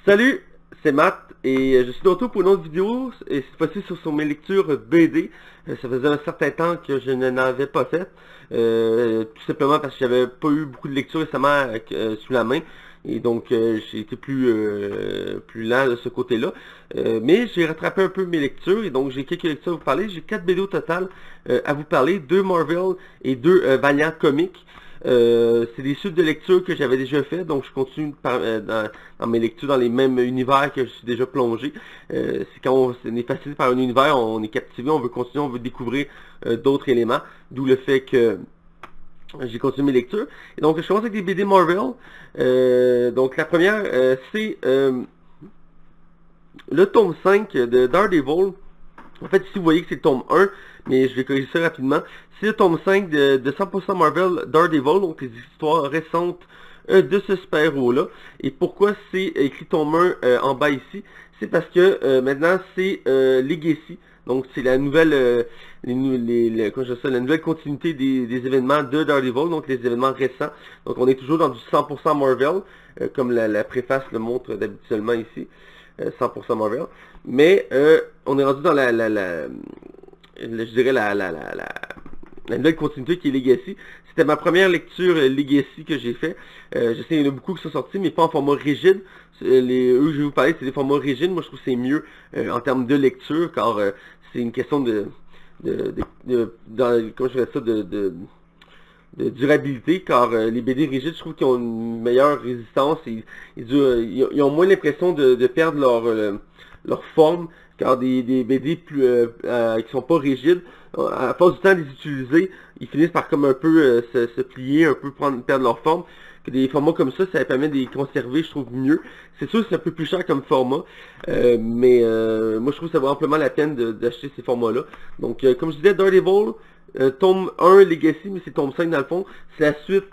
Salut, c'est Matt et je suis de retour pour une autre vidéo et cette fois-ci sur mes lectures BD. Ça faisait un certain temps que je n'en avais pas fait, tout simplement parce que j'avais pas eu beaucoup de lectures récemment sous la main et donc j'ai été plus lent de ce côté-là. Mais j'ai rattrapé un peu mes lectures et donc j'ai quelques lectures à vous parler. J'ai 4 BD au total à vous parler, 2 Marvel et 2 Valiant Comics. C'est des suites de lecture que j'avais déjà fait, donc je continue dans mes lectures dans les mêmes univers que je suis déjà plongé. C'est quand on est fasciné par un univers, on est captivé, on veut continuer, on veut découvrir d'autres éléments, d'où le fait que j'ai continué mes lectures. Et donc je commence avec des BD Marvel. Donc la première, c'est le tome 5 de Daredevil. En fait, ici, vous voyez que c'est le tome 1, mais je vais corriger ça rapidement. C'est le tome 5 de 100% Marvel Daredevil, donc les histoires récentes de ce super-héros-là. Et pourquoi c'est écrit tome 1 en bas ici? C'est parce que maintenant, c'est Legacy. Donc, c'est la nouvelle comment je dis ça, la nouvelle continuité des événements de Daredevil, donc les événements récents. Donc, on est toujours dans du 100% Marvel, comme la préface le montre d'habituellement ici. 100% Marvel. Mais on est rendu dans je dirais la nouvelle continuité qui est Legacy. C'était ma première lecture Legacy que j'ai fait. Je sais qu'il y en a beaucoup qui sont sortis, mais pas en format rigide. Eux que je vais vous parler, c'est des formats rigides. Moi, je trouve que c'est mieux en termes de lecture, car c'est une question comment je dirais ça, de durabilité, car les BD rigides, je trouve qu'ils ont une meilleure résistance et ils ont moins l'impression de perdre leur forme, car des BD qui sont pas rigides, à force du temps de les utiliser, ils finissent par comme un peu se plier, un peu perdre leur forme. Que des formats comme ça permet de les conserver, je trouve mieux. C'est sûr que c'est un peu plus cher comme format, mais moi je trouve que ça vaut amplement la peine d'acheter ces formats-là. Donc comme je disais, Daredevil, tome 1 Legacy, mais c'est tome 5 dans le fond. C'est la suite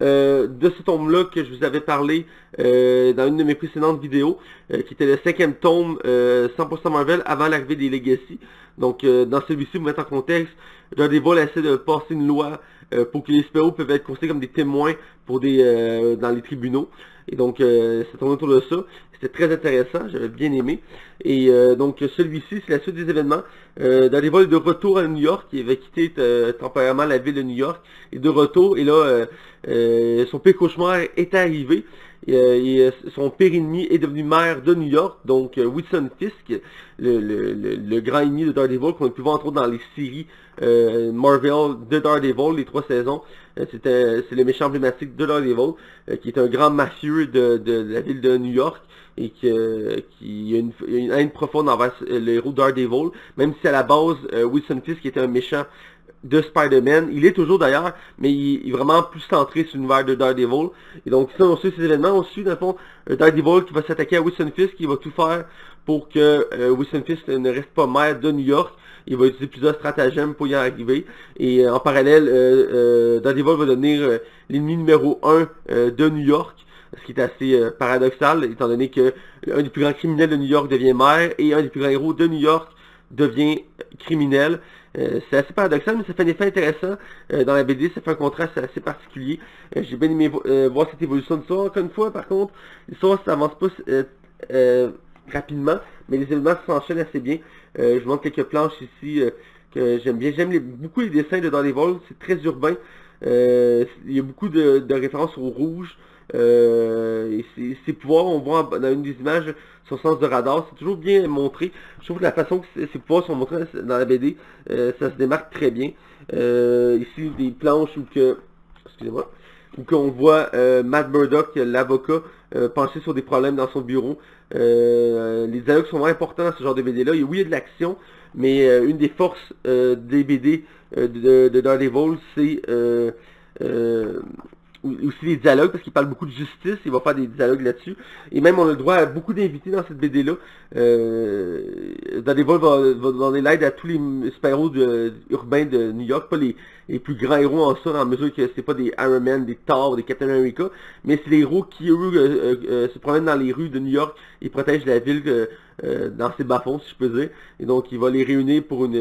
de ce tome-là que je vous avais parlé dans une de mes précédentes vidéos, qui était le 5e tome 100% Marvel avant l'arrivée des Legacy. Donc dans celui-ci, pour mettre en contexte, Daredevil essaie de passer une loi pour que les super-héros peuvent être considérés comme des témoins pour dans les tribunaux. Et donc c'est tourné autour de ça. C'était très intéressant, j'avais bien aimé. Et donc celui-ci, c'est la suite des événements. Daredevil est de retour à New York, il avait quitté temporairement la ville de New York, et de retour, et là, son pire cauchemar est arrivé. Son pire ennemi est devenu maire de New York, donc Wilson Fisk, le grand ennemi de Daredevil, qu'on a pu voir entre autres dans les séries Marvel de Daredevil, les 3 saisons. C'est le méchant emblématique de Daredevil, qui est un grand mafieux de la ville de New York, et qui a une haine profonde envers le héros Daredevil, même si à la base, Wilson Fisk était un méchant de Spider-Man. Il est toujours d'ailleurs, mais il est vraiment plus centré sur l'univers de Daredevil. Et donc, ça, on suit ces événements. On suit, dans le fond, Daredevil qui va s'attaquer à Wilson Fisk, qui va tout faire pour que Wilson Fisk ne reste pas maire de New York. Il va utiliser plusieurs stratagèmes pour y arriver. Et en parallèle, Daredevil va devenir l'ennemi numéro 1 de New York. Ce qui est assez paradoxal, étant donné que un des plus grands criminels de New York devient maire, et un des plus grands héros de New York devient criminel. C'est assez paradoxal, mais ça fait un effet intéressant dans la BD, ça fait un contraste assez particulier. J'ai bien aimé voir cette évolution de l'histoire. Encore une fois, par contre, l'histoire ça avance pas rapidement, mais les événements s'enchaînent assez bien. Je vous montre quelques planches ici que j'aime bien. Beaucoup les dessins de Daredevil, c'est très urbain. Il y a beaucoup de références au rouge. Et ses pouvoirs, on voit dans une des images son sens de radar, c'est toujours bien montré. Je trouve que la façon que ses pouvoirs sont montrés dans la BD, ça se démarque très bien. Ici, des planches excusez-moi, où qu'on voit Matt Murdock, l'avocat, pencher sur des problèmes dans son bureau. Les dialogues sont vraiment importants dans ce genre de BD-là. Oui, il y a de l'action, mais une des forces des BD de Daredevil, c'est aussi les dialogues, parce qu'il parle beaucoup de justice, il va faire des dialogues là-dessus. Et même on a le droit à beaucoup d'invités dans cette BD-là. Daredevil va donner l'aide à tous les super-héros urbains de New York, pas les plus grands héros en ça, dans la mesure que c'est pas des Iron Man, des Thor, des Captain America, mais c'est les héros qui, eux, se promènent dans les rues de New York et protègent la ville dans ses bas-fonds, si je peux dire. Et donc, il va les réunir pour un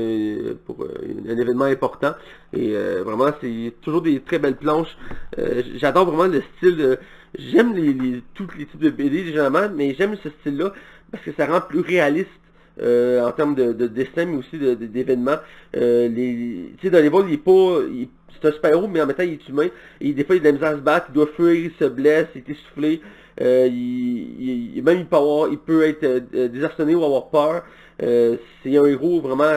événement important. Et vraiment, c'est toujours des très belles planches. J'adore vraiment le style de... J'aime tous les types de BD, généralement, mais j'aime ce style-là parce que ça rend plus réaliste en termes de dessin, mais aussi d'événements. Tu sais, dans les vols, c'est un super-héros, mais en même temps, il est humain. Et des fois, il a de la misère à se battre, il doit fuir, il se blesse, il est essoufflé. Même il peut être désarçonné ou avoir peur. C'est un héros vraiment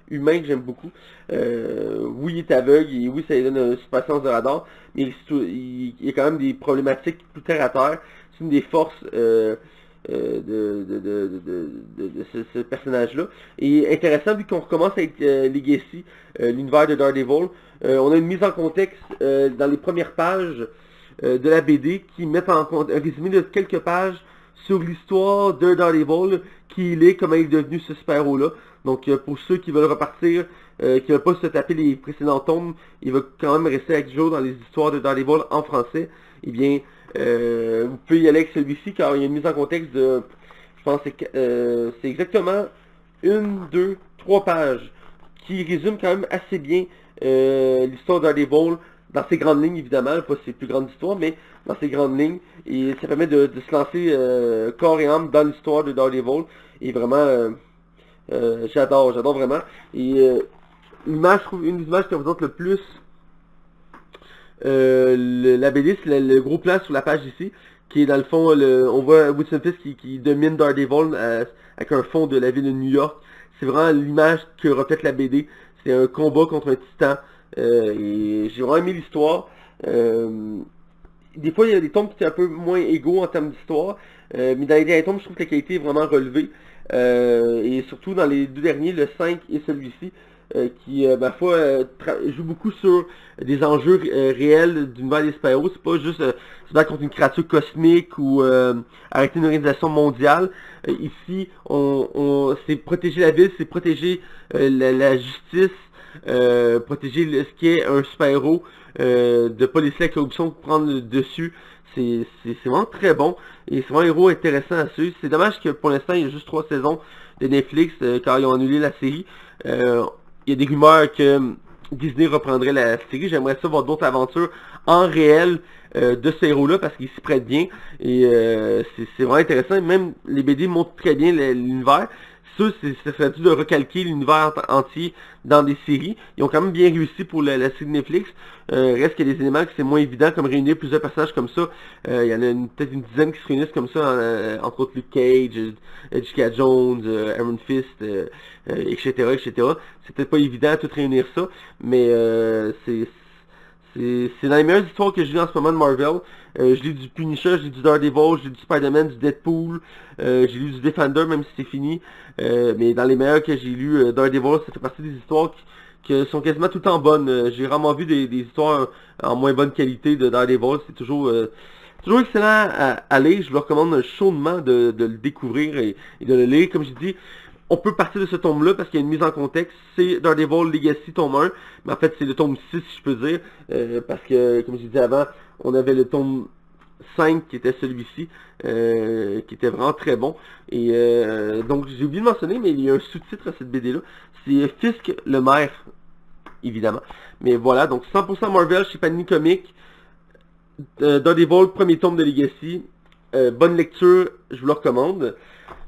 humain que j'aime beaucoup. Oui, il est aveugle, et oui, ça lui donne une super sens de radar, mais il y a quand même des problématiques plus terre à terre. C'est une des forces de ce personnage-là. Et intéressant, vu qu'on recommence avec Legacy, l'univers de Daredevil, on a une mise en contexte dans les premières pages de la BD qui mettent un résumé de quelques pages sur l'histoire de Daredevil, qui il est, comment il est devenu ce super-héros-là. Donc pour ceux qui veulent repartir, qui ne veulent pas se taper les précédents tomes, il va quand même rester avec Joe dans les histoires de Daredevil en français. Eh bien, vous pouvez y aller avec celui-ci car il y a une mise en contexte de, je pense que c'est exactement 3 pages qui résume quand même assez bien l'histoire de Daredevil dans ses grandes lignes évidemment, pas ses plus grandes histoires, mais dans ses grandes lignes. Et ça permet de se lancer corps et âme dans l'histoire de Daredevil. Et vraiment, j'adore vraiment. Et l'image, je trouve, une des images qui représente le plus la BD, c'est le gros plan sur la page ici, qui est dans le fond, on voit Wilson Fisk qui domine Daredevil avec un fond de la ville de New York. C'est vraiment l'image que reflète la BD. C'est un combat contre un titan. Et j'ai vraiment aimé l'histoire. Des fois, il y a des tomes qui sont un peu moins égaux en termes d'histoire, mais dans les derniers tomes, je trouve que la qualité est vraiment relevée. Et surtout dans les 2 derniers, le 5 et celui-ci, qui, ma foi, joue beaucoup sur des enjeux réels d'univers des super-héros. C'est pas juste se battre contre une créature cosmique ou arrêter une organisation mondiale. Ici, c'est protéger la ville, c'est protéger la justice, protéger ce qui est un super-héros, de pas laisser la corruption prendre le dessus. C'est vraiment très bon et c'est vraiment un héros intéressant à suivre. C'est dommage que pour l'instant il y a juste 3 saisons de Netflix car ils ont annulé la série. Il y a des rumeurs que Disney reprendrait la série. J'aimerais ça voir d'autres aventures en réel de ce héros-là parce qu'il s'y prête bien. Et c'est vraiment intéressant. Même les BD montrent très bien l'univers. Ça serait dû de recalquer l'univers entier dans des séries. Ils ont quand même bien réussi pour la série de Netflix. Reste qu'il y a des éléments que c'est moins évident, comme réunir plusieurs personnages comme ça. Il y en a peut-être une dizaine qui se réunissent comme ça, entre autres Luke Cage, Jessica Jones, Iron Fist, etc., etc. C'est peut-être pas évident de tout réunir ça, mais c'est dans les meilleures histoires que j'ai lues en ce moment de Marvel. Je lis du Punisher, j'ai du Daredevil, j'ai du Spider-Man, du Deadpool, j'ai lu du Defender même si c'est fini. Mais dans les meilleurs que j'ai lus, Daredevil, ça fait partie des histoires qui sont quasiment tout le temps bonnes. J'ai rarement vu des histoires en moins bonne qualité de Daredevil. C'est toujours excellent à lire. Je vous recommande chaudement de le découvrir et de le lire. Comme je dis, on peut partir de ce tome-là parce qu'il y a une mise en contexte. C'est Daredevil Legacy tome 1, mais en fait c'est le tome 6 si je peux dire, parce que comme je disais avant, on avait le tome 5 qui était celui-ci, qui était vraiment très bon. Et donc j'ai oublié de mentionner, mais il y a un sous-titre à cette BD-là. C'est Fisk le maire, évidemment. Mais voilà, donc 100% Marvel chez Panini Comics. Daredevil, premier tome de Legacy. Bonne lecture, je vous le recommande.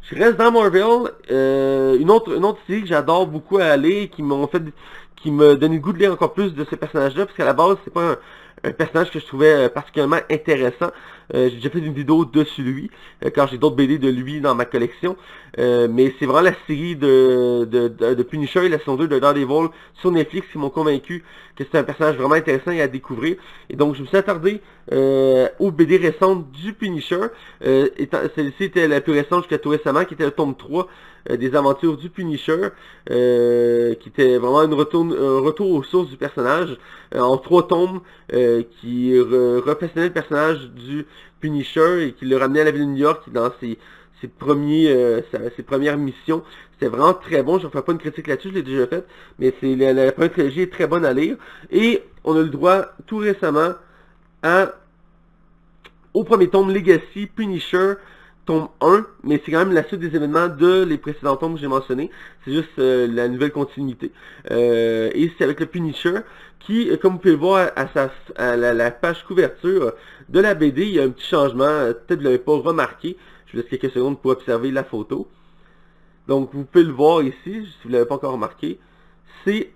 Je reste dans Marvel, une autre série que j'adore beaucoup à lire, qui me donne le goût de lire encore plus de ce personnage-là, parce qu'à la base, c'est pas un personnage que je trouvais particulièrement intéressant. J'ai déjà fait une vidéo dessus lui, quand j'ai d'autres BD de lui dans ma collection. Mais c'est vraiment la série de Punisher et la saison 2 de Daredevil sur Netflix qui m'ont convaincu que c'était un personnage vraiment intéressant et à découvrir. Et donc je me suis attardé aux BD récentes du Punisher. Celle-ci était la plus récente jusqu'à tout récemment, qui était le tome 3 des aventures du Punisher, qui était vraiment un retour aux sources du personnage, en 3 tomes, qui refait le personnage du Punisher et qui le ramenait à la ville de New York dans ses premières missions. C'était vraiment très bon, je ne ferai pas une critique là-dessus, je l'ai déjà faite, mais la première trilogie est très bonne à lire. Et on a le droit tout récemment au premier tome Legacy Punisher tome 1, mais c'est quand même la suite des événements de les précédents tomes que j'ai mentionnés. C'est juste la nouvelle continuité. Et c'est avec le Punisher qui, comme vous pouvez le voir à la page couverture de la BD, il y a un petit changement. Peut-être que vous ne l'avez pas remarqué. Je vous laisse quelques secondes pour observer la photo. Donc vous pouvez le voir ici, si vous ne l'avez pas encore remarqué. C'est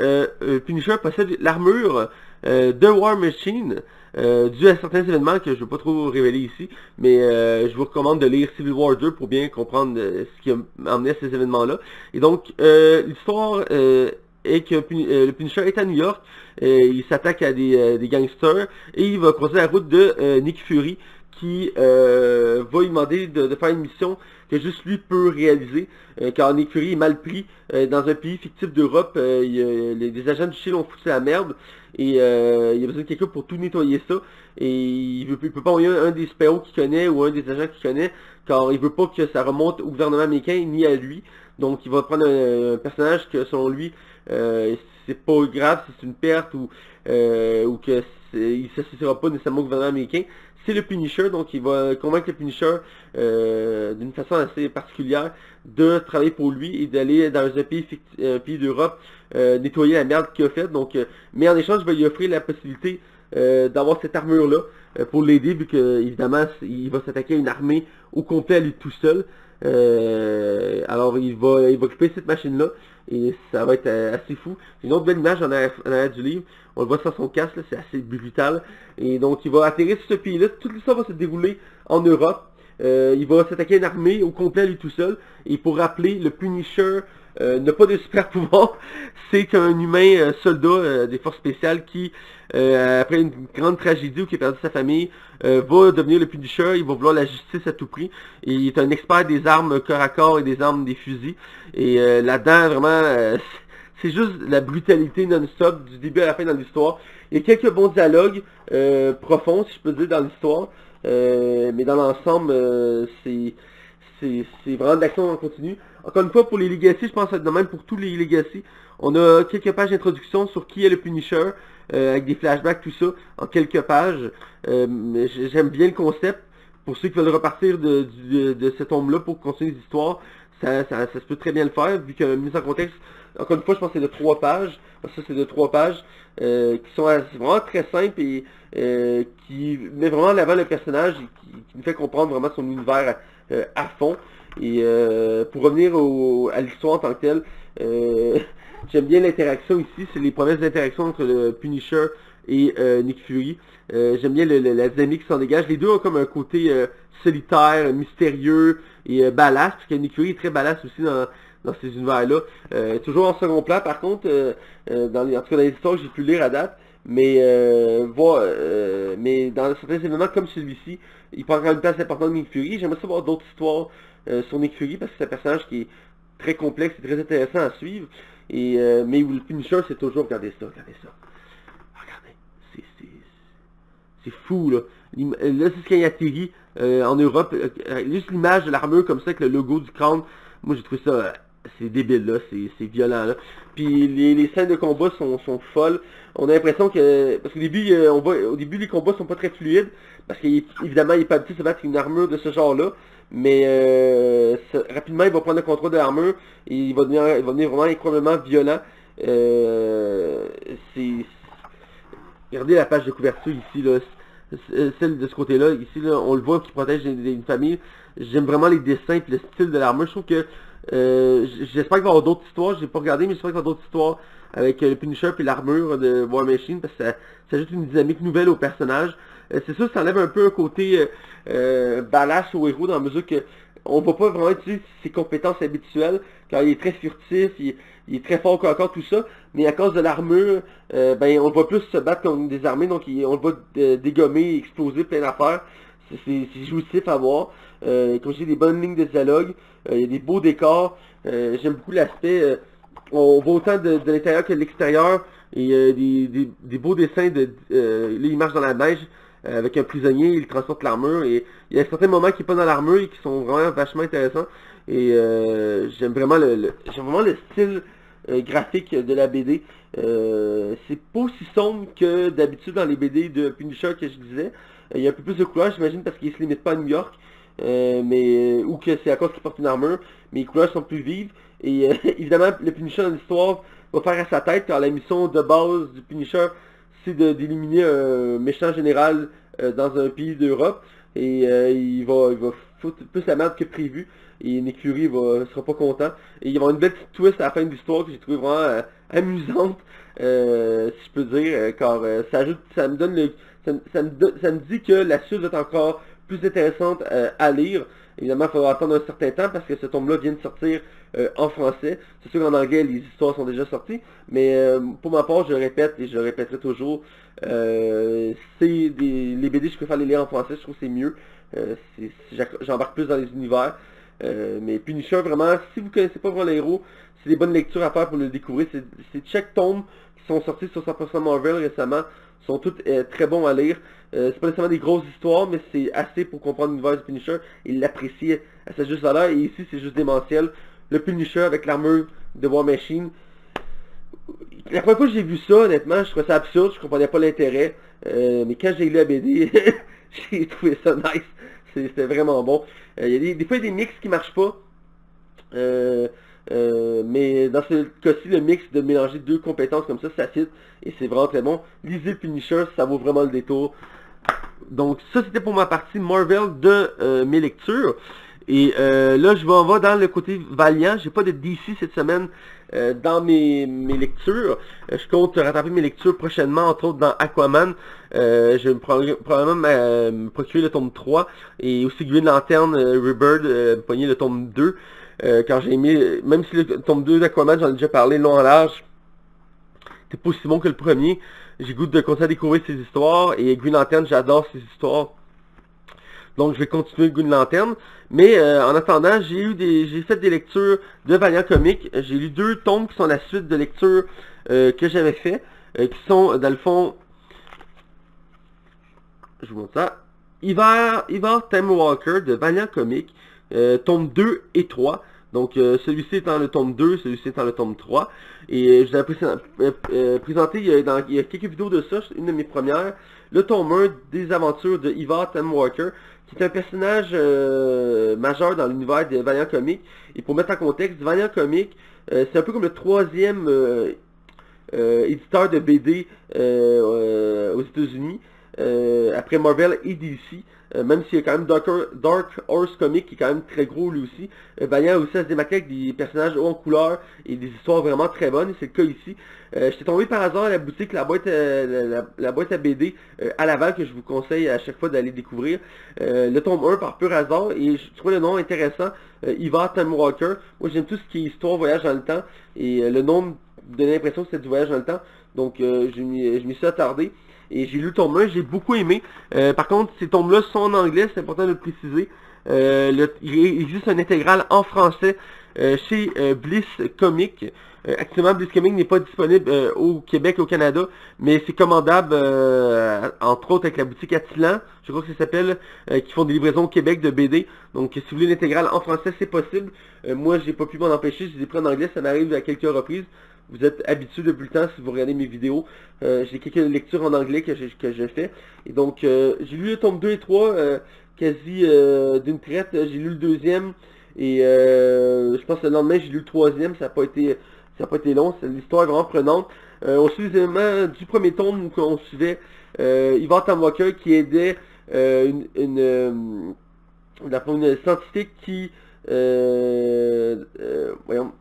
Punisher possède l'armure de War Machine, dû à certains événements que je ne vais pas trop révéler ici, mais je vous recommande de lire Civil War 2 pour bien comprendre ce qui a amené à ces événements-là. Et donc, l'histoire est que le Punisher est à New York, il s'attaque à des gangsters, et il va croiser la route de Nick Fury, qui va lui demander de faire une mission que juste lui peut réaliser, car Nick Fury est mal pris dans un pays fictif d'Europe. Des agents du Shield ont foutu la merde et il a besoin de quelqu'un pour tout nettoyer ça. Et il peut pas envoyer un des super-héros qu'il connaît ou un des agents qu'il connaît, car il veut pas que ça remonte au gouvernement américain ni à lui. Donc il va prendre un personnage que selon lui c'est pas grave si c'est une perte ou que il s'associera pas nécessairement au gouvernement américain. C'est le Punisher, donc il va convaincre le Punisher d'une façon assez particulière de travailler pour lui et d'aller dans un pays d'Europe nettoyer la merde qu'il a faite. Donc, mais en échange, il va lui offrir la possibilité d'avoir cette armure-là pour l'aider, vu que évidemment il va s'attaquer à une armée au complet à lui tout seul. Alors il va occuper cette machine-là et ça va être assez fou. Une autre belle image en arrière du livre, on le voit sans son casque, c'est assez brutal. Et donc il va atterrir sur ce pays-là, toute l'histoire va se dérouler en Europe. Il va s'attaquer à une armée au complet à lui tout seul. Et pour rappeler, le Punisher n'a pas de super pouvoir. C'est qu'un humain soldat des forces spéciales qui, après une grande tragédie où il a perdu sa famille, va devenir le Punisher. Il va vouloir la justice à tout prix. Et il est un expert des armes corps à corps et des armes des fusils. Et là-dedans, vraiment, c'est juste la brutalité non-stop du début à la fin dans l'histoire. Il y a quelques bons dialogues profonds, si je peux dire, dans l'histoire. Mais dans l'ensemble, c'est vraiment de l'action en continu. Encore une fois, pour les Legacy, je pense que de même pour tous les Legacy, on a quelques pages d'introduction sur qui est le Punisher, avec des flashbacks, tout ça, en quelques pages. J'aime bien le concept. Pour ceux qui veulent repartir de cet tome-là pour continuer les histoires, ça se peut très bien le faire, vu que mise en contexte, encore une fois, je pense que c'est de 3 pages. Ça, c'est de 3 pages qui sont vraiment très simples et qui met vraiment en l'avant le personnage et qui nous fait comprendre vraiment son univers à fond. Et pour revenir à l'histoire en tant que telle, j'aime bien l'interaction ici. C'est les premières interactions entre le Punisher et Nick Fury. J'aime bien la dynamique qui s'en dégage. Les deux ont comme un côté solitaire, mystérieux et badass, parce que Nick Fury est très badass aussi dans ces univers-là. Toujours en second plan, par contre, en tout cas dans les histoires que j'ai pu lire à date, mais dans certains événements comme celui-ci, il prend quand même une place importante de Nick Fury. J'aimerais savoir d'autres histoires sur Nick Fury, parce que c'est un personnage qui est très complexe et très intéressant à suivre. Et, mais le Punisher, c'est toujours, regardez ça. Regardez, c'est fou, là. Là, c'est ce qu'il y a atterri en Europe. Juste l'image de l'armure comme ça, avec le logo du crâne. Moi, j'ai trouvé ça, c'est débile, là. C'est violent, là. Puis les scènes de combat sont folles. On a l'impression que... Parce qu'au début, au début, les combats sont pas très fluides. Parce qu'évidemment, il est pas habitué de se battre avec une armure de ce genre-là. Mais rapidement, il va prendre le contrôle de l'armure. Et il va devenir vraiment incroyablement violent. Regardez la page de couverture ici, là. Celle de ce côté-là, ici, là, on le voit qui protège une famille. J'aime vraiment les dessins et le style de l'armure. Je trouve que j'espère qu'il va y avoir d'autres histoires. J'ai pas regardé, mais j'espère qu'il va y avoir d'autres histoires avec le Punisher et l'armure de War Machine, parce que ça ajoute une dynamique nouvelle au personnage. C'est sûr, ça enlève un peu un côté badass au héros, dans la mesure que on va pas vraiment utiliser ses compétences habituelles, car il est très furtif, il est très fort encore tout ça, mais à cause de l'armure, ben on va plus se battre contre des armées, donc on va dégommer, exploser plein d'affaires. C'est jouissif à voir. Comme je dis, des bonnes lignes de dialogue, il y a des beaux décors. J'aime beaucoup l'aspect, on voit autant de l'intérieur que de l'extérieur, et des beaux dessins là il marche dans la neige avec un prisonnier, il transporte l'armure, et il y a certains moments qui sont pas dans l'armure et qui sont vraiment vachement intéressants. Et j'aime vraiment le style graphique de la BD. C'est pas aussi sombre que d'habitude dans les BD de Punisher que je disais. Il y a un peu plus de couleurs, j'imagine, parce qu'il se limite pas à New York. ou que c'est à cause qu'il porte une armure, mais les couleurs sont plus vives. Et évidemment, le Punisher dans l'histoire va faire à sa tête, car la mission de base du Punisher, c'est d'éliminer un méchant général dans un pays d'Europe. Et il va foutre plus la merde que prévu. Et Nick Fury sera pas content. Et il va y avoir une belle petite twist à la fin de l'histoire que j'ai trouvé vraiment amusante, si je peux dire, car ça me donne ça me dit que la suite va être encore plus intéressante à lire. Évidemment, il faudra attendre un certain temps parce que ce tome-là vient de sortir en français. C'est sûr qu'en anglais, les histoires sont déjà sorties, mais pour ma part, je le répète et je le répéterai toujours, les BD, je préfère les lire en français, je trouve que c'est mieux. J'embarque plus dans les univers. Mais Punisher, vraiment, si vous ne connaissez pas vraiment les héros, c'est des bonnes lectures à faire pour le découvrir. C'est chaque tome qui sont sortis sur 100% Marvel récemment sont toutes très bons à lire. C'est pas nécessairement des grosses histoires, mais c'est assez pour comprendre l'univers du Punisher et l'apprécier à sa juste valeur. Et ici, c'est juste démentiel. Le Punisher avec l'armure de War Machine. La première fois que j'ai vu ça, honnêtement, je trouvais ça absurde, je comprenais pas l'intérêt. Mais quand j'ai lu la BD, j'ai trouvé ça nice. C'était vraiment bon. Il y a des fois, il y a des mix qui marchent pas. Mais dans ce cas-ci, le mix de mélanger deux compétences comme ça fit. Et c'est vraiment très bon. Lisez Punisher, ça vaut vraiment le détour. Donc ça, c'était pour ma partie Marvel de mes lectures. Et là, je vais dans le côté Valiant. J'ai pas de DC cette semaine dans mes lectures. Je compte rattraper mes lectures prochainement, entre autres dans Aquaman. Je vais probablement me procurer le tome 3. Et aussi Green Lantern Rebirth, pogner le tome 2. Quand j'ai aimé, même si le tome 2 d'Aquaman, j'en ai déjà parlé long en large, c'est pas aussi bon que le premier. J'ai goût de continuer à découvrir ces histoires. Et Green Lantern, j'adore ces histoires. Donc je vais continuer Green Lantern. Mais en attendant, j'ai fait des lectures de Valiant Comics. J'ai lu 2 tomes qui sont la suite de lectures que j'avais fait. Qui sont, dans le fond, je vous montre ça. Hiver Time Walker de Valiant Comics. Tome 2 et 3. Donc celui-ci étant le tome 2, celui-ci étant le tome 3. Et je vous avais présenté il y a quelques vidéos de ça, une de mes premières, le tome 1 des aventures de Hiver Time Walker, qui est un personnage majeur dans l'univers de Valiant Comics. Et pour mettre en contexte, Valiant Comics, c'est un peu comme le troisième éditeur de BD aux États-Unis, après Marvel et DC. Même s'il y a quand même Dark Horse Comics qui est quand même très gros lui aussi. Valiant aussi à se démarquer avec des personnages hauts en couleur et des histoires vraiment très bonnes, c'est le cas ici. J'étais tombé par hasard à la boutique, la boîte à BD à Laval, que je vous conseille à chaque fois d'aller découvrir. Le tome 1 par pur hasard, et je trouvais le nom intéressant, Hiver Time Walker. Moi j'aime tout ce qui est histoire, voyage dans le temps, et le nom me donnait l'impression que c'était du voyage dans le temps, donc je m'y suis attardé. Et j'ai lu le tome 1, j'ai beaucoup aimé. Par contre, ces tomes-là sont en anglais, c'est important de le préciser. Il existe un intégral en français chez Bliss Comics. Actuellement, Bliss Comics n'est pas disponible au Québec et au Canada, mais c'est commandable, entre autres, avec la boutique Attilan, je crois que ça s'appelle, qui font des livraisons au Québec de BD. Donc, si vous voulez l'intégrale en français, c'est possible. Moi, j'ai pas pu m'en empêcher, je les ai pris en anglais, ça m'arrive à quelques reprises. Vous êtes habitués depuis le temps si vous regardez mes vidéos. J'ai quelques lectures en anglais que je fais. Et donc, j'ai lu le tome 2 et 3 quasi d'une traite. J'ai lu le deuxième. Et je pense que le lendemain, j'ai lu le troisième. Ça n'a pas été long. L'histoire est vraiment prenante. On suit les éléments du premier tome où on suivait Hiver Time Walker qui aidait une scientifique qui... voyons...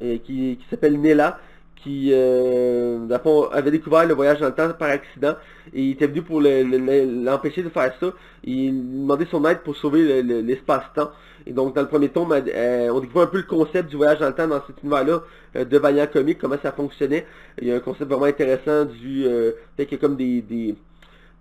qui s'appelle Nella, qui avait découvert le voyage dans le temps par accident, et il était venu pour l'empêcher de faire ça. Il demandait son aide pour sauver l'espace-temps. Et donc dans le premier tome, on découvre un peu le concept du voyage dans le temps dans cet univers-là de Valiant Comics, comment ça fonctionnait. Il y a un concept vraiment intéressant du fait qu'il y a comme des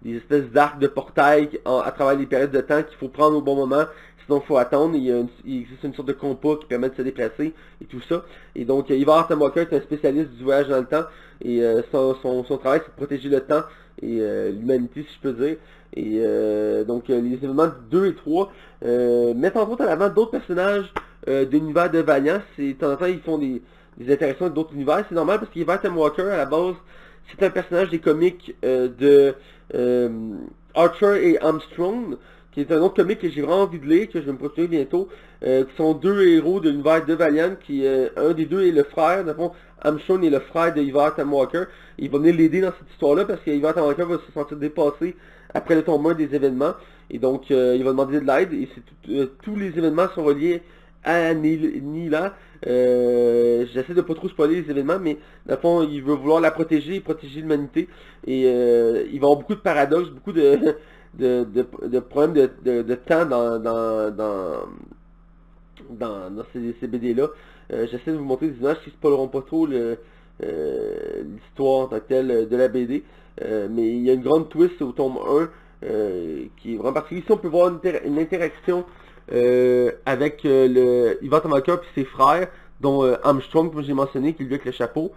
espèces d'arcs de portail à travers les périodes de temps qu'il faut prendre au bon moment. Sinon, il faut attendre. Il existe une sorte de compas qui permet de se déplacer et tout ça. Et donc, Hiver Time Walker est un spécialiste du voyage dans le temps. Et son travail, c'est de protéger le temps et l'humanité, si je peux dire. Et donc, les événements 2 et 3 mettent en compte à l'avant d'autres personnages de l'univers de Valiant. De temps en temps, ils font des interactions avec d'autres univers. C'est normal parce qu'Hiver Time Walker, à la base, c'est un personnage des comics de Archer et Armstrong, qui est un autre comic que j'ai vraiment envie de lire, que je vais me procurer bientôt, qui sont deux héros de l'univers de Valiant, qui un des deux est le frère, dans le fond, Armstrong est le frère de Ivar Walker. Il va venir l'aider dans cette histoire-là parce qu'Ivar Walker va se sentir dépassé après le tombement des événements, et donc il va demander de l'aide, et tous les événements sont reliés à Nila. J'essaie de pas trop spoiler les événements, mais dans le fond, il veut vouloir la protéger, protéger l'humanité, et il va y avoir beaucoup de paradoxes, beaucoup de problèmes de temps dans ces BD-là. J'essaie de vous montrer des images qui ne spoileront pas trop l'histoire en tant que telle de la BD, mais il y a une grande twist au tome 1 qui est vraiment particulier. Ici, on peut voir une interaction avec Ivan Walker et ses frères, dont Armstrong, comme j'ai mentionné, qui est lui avec le chapeau,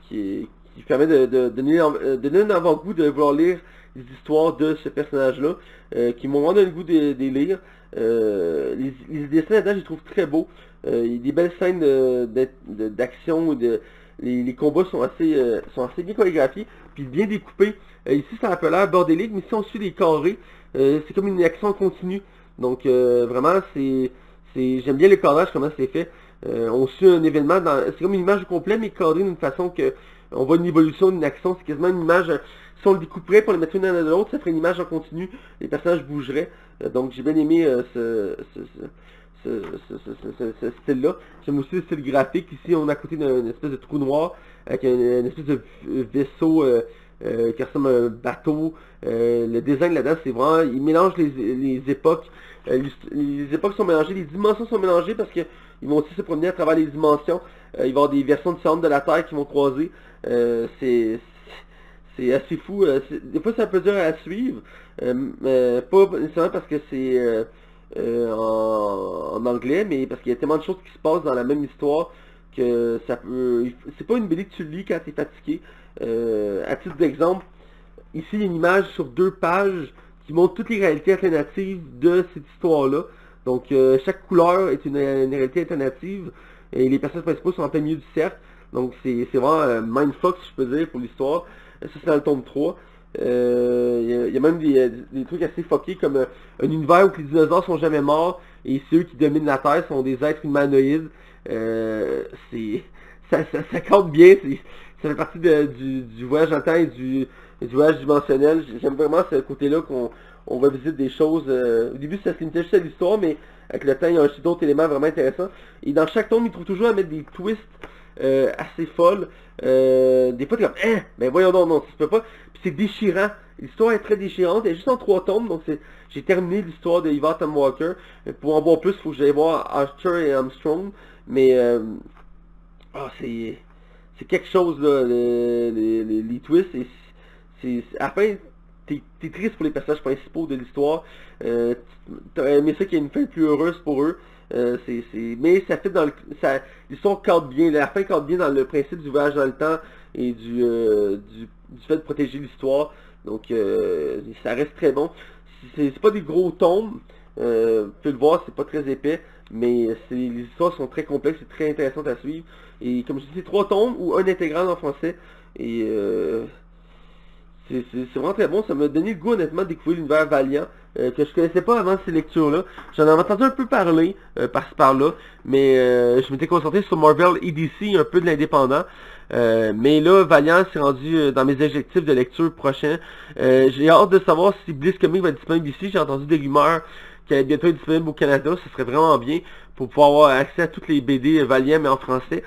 qui permet de donner un avant-goût de vouloir lire les histoires de ce personnage-là, qui m'ont vraiment donné le goût de lire. Les dessins là-dedans, je les trouve très beaux. Il y a des belles scènes d'action, les combats sont assez bien chorégraphiés, puis bien découpés. Ici, ça a un peu l'air bordélique, mais si on suit les carrés, c'est comme une action continue. Donc vraiment, j'aime bien le cadrage, comment c'est fait. On suit un événement, c'est comme une image au complet, mais cadrée d'une façon que on voit une évolution d'une action. C'est quasiment une image, si on le découperait pour le mettre une dans l'autre, ça ferait une image en continu, les personnages bougeraient. Donc j'ai bien aimé ce style-là. J'aime aussi le style graphique. Ici, on est à côté d'une espèce de trou noir, avec une espèce de vaisseau qui ressemble à un bateau. Le design là-dedans, c'est vraiment, il mélange les époques. Les époques sont mélangées, les dimensions sont mélangées parce qu'ils vont aussi se promener à travers les dimensions. Il va y avoir des versions différentes de la Terre qui vont croiser. C'est assez fou. Des fois, c'est un peu dur à suivre. Mais pas nécessairement parce que c'est en anglais, mais parce qu'il y a tellement de choses qui se passent dans la même histoire que ça peut... C'est pas une BD que tu lis quand tu es fatigué. À titre d'exemple, ici, il y a une image sur 2 pages qui montre toutes les réalités alternatives de cette histoire-là. Donc, chaque couleur est une réalité alternative, et les personnages principaux sont en plein milieu du cercle. Donc, c'est vraiment mindfuck, si je peux dire, pour l'histoire. Ça, c'est dans le tome 3. Il y a même des trucs assez fuckés, comme un univers où les dinosaures sont jamais morts, et ceux qui dominent la Terre sont des êtres humanoïdes. Ça compte bien, ça fait partie du voyage en temps et du voyage dimensionnel. J'aime vraiment ce côté-là qu'on revisite des choses. Au début, ça se limitait juste à l'histoire, mais avec le temps, il y a aussi d'autres éléments vraiment intéressants. Et dans chaque tome, il trouve toujours à mettre des twists assez folles. Des fois, t'es comme, ben voyons donc, non, ça se peut pas. Puis c'est déchirant. L'histoire est très déchirante. Elle est juste en 3 tomes, donc j'ai terminé l'histoire de Ivar Walker. Pour en voir plus, il faut que j'aille voir Archer et Armstrong. Mais c'est quelque chose là, les twists. À la fin, t'es triste pour les personnages principaux de l'histoire. T'aurais aimé ça qu'il y ait une fin plus heureuse pour eux. Mais ça fait dans l'histoire cadre bien, la fin cadre bien dans le principe du voyage dans le temps et du fait de protéger l'histoire. Donc ça reste très bon. C'est pas des gros tomes, tu peux le voir, c'est pas très épais, mais les histoires sont très complexes, c'est très intéressant à suivre. Et comme je dis, c'est 3 tomes ou un intégral en français. Et c'est vraiment très bon, ça m'a donné le goût honnêtement de découvrir l'univers Valiant, que je connaissais pas avant ces lectures-là. J'en avais entendu un peu parler, par-ci par-là, mais je m'étais concentré sur Marvel et DC, un peu de l'indépendant. Mais là, Valiant s'est rendu dans mes objectifs de lecture prochains. J'ai hâte de savoir si Bliss Comics va être disponible ici. J'ai entendu des rumeurs qu'elle allait bientôt être disponible au Canada, ce serait vraiment bien pour pouvoir avoir accès à toutes les BD Valiant mais en français.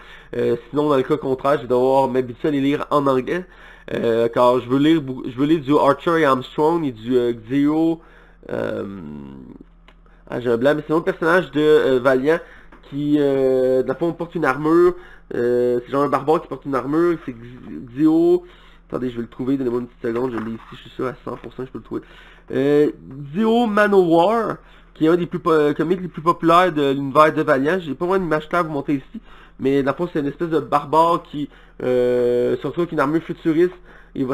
Sinon, dans le cas contraire, je vais devoir m'habituer à les lire en anglais. Car je veux lire du Archer et Armstrong et du Xio. J'ai un blanc, mais c'est un autre personnage de Valiant qui, dans le fond, porte une armure. C'est genre un barbare qui porte une armure. C'est Xio. Attendez, je vais le trouver, donnez-moi une petite seconde, je l'ai ici, je suis sûr à 100%, je peux le trouver. Xio Manowar, qui est un des comics les plus populaires de l'univers de Valiant. J'ai pas vraiment une image claire à vous montrer ici, mais dans le fond c'est une espèce de barbare qui se retrouve avec une armure futuriste. Les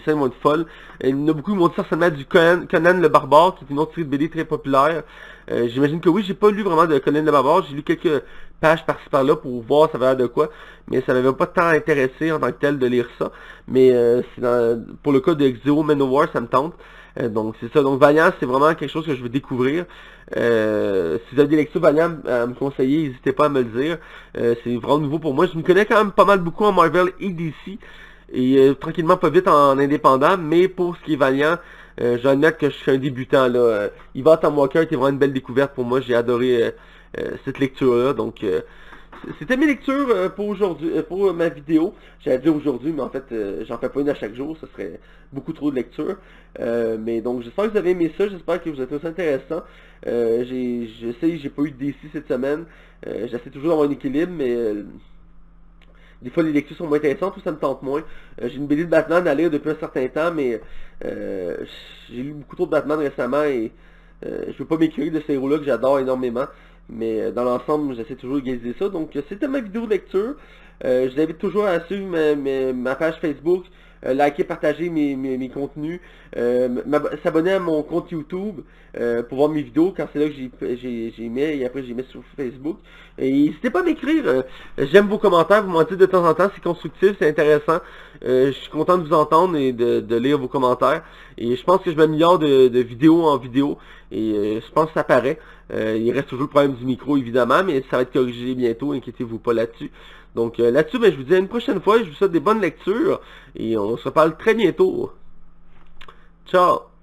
scènes vont être folles. Il y en a beaucoup qui m'ont dit ça ressemblait à du Conan le Barbare, qui est une autre série de BD très populaire. J'imagine que oui, j'ai pas lu vraiment de Conan le Barbare, j'ai lu quelques pages par-ci par-là pour voir ça va l'air de quoi, mais ça m'avait pas tant intéressé en tant que tel de lire ça, mais pour le cas de X-Zero Manowar, ça me tente. Donc c'est ça, donc Valiant, c'est vraiment quelque chose que je veux découvrir. Si vous avez des lectures Valiant à me conseiller, n'hésitez pas à me le dire. C'est vraiment nouveau pour moi. Je me connais quand même pas mal beaucoup en Marvel et DC, et tranquillement pas vite en indépendant, mais pour ce qui est Valiant, je dois admettre que je suis un débutant là. Ivan Tom Walker était vraiment une belle découverte pour moi, j'ai adoré cette lecture-là, donc c'était mes lectures pour aujourd'hui, pour ma vidéo. J'allais dire aujourd'hui, mais en fait, j'en fais pas une à chaque jour, ce serait beaucoup trop de lecture. Mais donc, j'espère que vous avez aimé ça, j'espère que vous êtes trouvé ça intéressant. J'ai pas eu de DC cette semaine. J'essaie toujours d'avoir un équilibre, mais des fois les lectures sont moins intéressantes ou ça me tente moins. J'ai une BD de Batman à lire depuis un certain temps, mais j'ai lu beaucoup trop de Batman récemment et je veux pas m'écrire de ces héros-là que j'adore énormément. Mais dans l'ensemble, j'essaie toujours de réaliser ça. Donc c'était ma vidéo de lecture. Je vous invite toujours à suivre ma page Facebook, liker, partager mes contenus, s'abonner à mon compte YouTube pour voir mes vidéos quand c'est là que j'y mets et après j'y mets sur Facebook. Et n'hésitez pas à m'écrire. J'aime vos commentaires, vous m'en dites de temps en temps, c'est constructif, c'est intéressant. Je suis content de vous entendre et de lire vos commentaires. Et je pense que je m'améliore de vidéo en vidéo. Et je pense que ça paraît. Il reste toujours le problème du micro évidemment, mais ça va être corrigé bientôt, inquiétez-vous pas là-dessus. Donc là-dessus, je vous dis à une prochaine fois, je vous souhaite des bonnes lectures et on se reparle très bientôt. Ciao!